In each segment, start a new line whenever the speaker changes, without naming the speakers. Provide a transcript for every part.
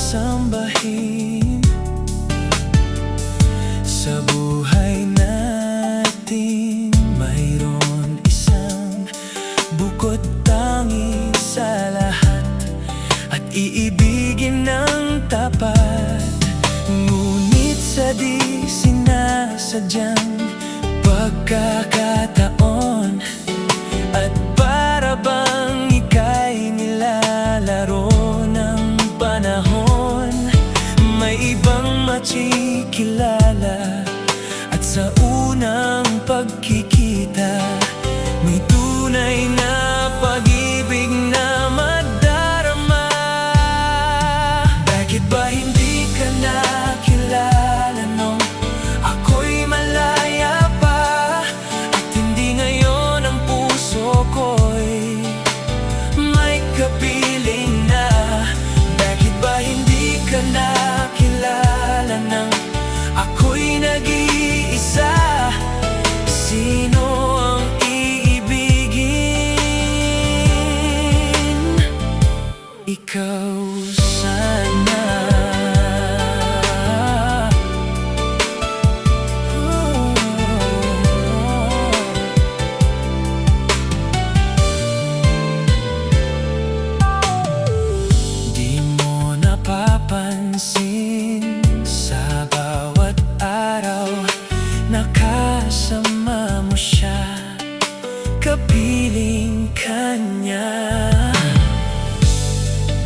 sasambahin. Sa buhay natin mayroon isang bukod tangi sa lahat, at iibigin ng tapat. Ngunit sa di sinasadyang pagkakataon, at para bang ika'y nilalaro ng panahon, may ibang makikilala. At sa unang pagkikita, may tunay na pag-ibig na madarama. Bakit ba hindi ka nakilala nung ako'y malaya pa? At hindi ngayon ang puso ko'y may kapiling na? Bakit ba hindi ka nakilala nang ako'y nag-iisa? Sino ang iibigin? Ikaw sana. Di mo napapansin, sa bawat araw nakasama mo siya, kapiling kanya.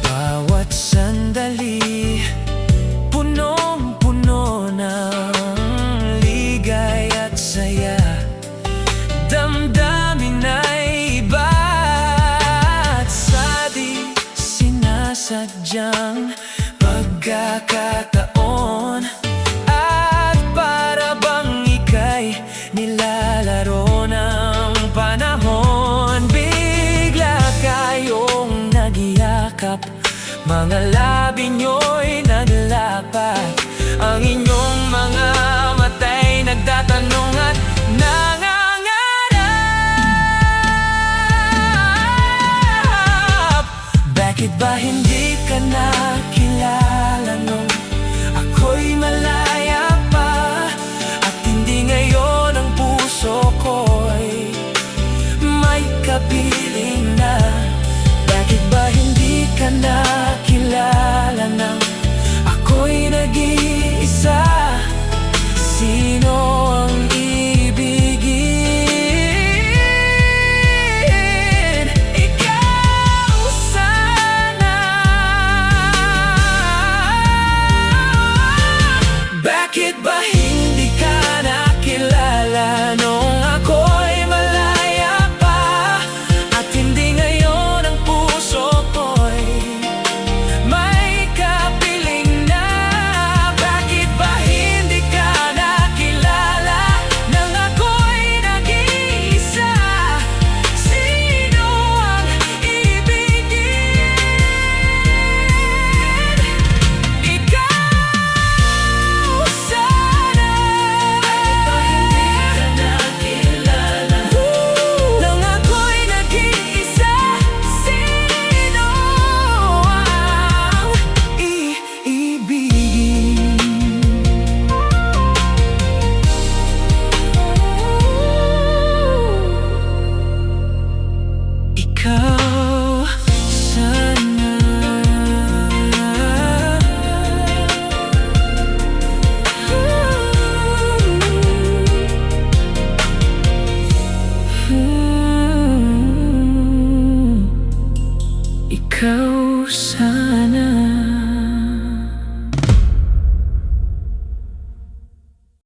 Bawat sandali punong-puno ng ligay at saya, damdamin ay iba. At sa di sinasadyang pagkakataon, at para bang ika'y nilalaro ng panahon, bigla kayong nagyakap, mga labi nyo'y naglapat, ang inyong mga mata'y nagtatanong at nangangarap. Bakit ba hindi ka nakilala nung ako'y malaya pa? At hindi ngayon ang puso ko'y may kapiling na? Bakit ba hindi ka nakilala nang ako'y nag-iisa? Sino ang iibigin? Ikaw sana. Bakit ba hindi ka nakilala nung ako'y malaya pa? At hindi ngayon ang puso ko'y may kapiling na? Bakit ba hindi ka nakilala nang ako'y nag-iisa? Sino ang iibigin? Ikaw sana. Bakit ba hindi ka nakilala nang ako'y nag-iisa? Sino ang iibigin? Ikaw sana. Ikaw sana.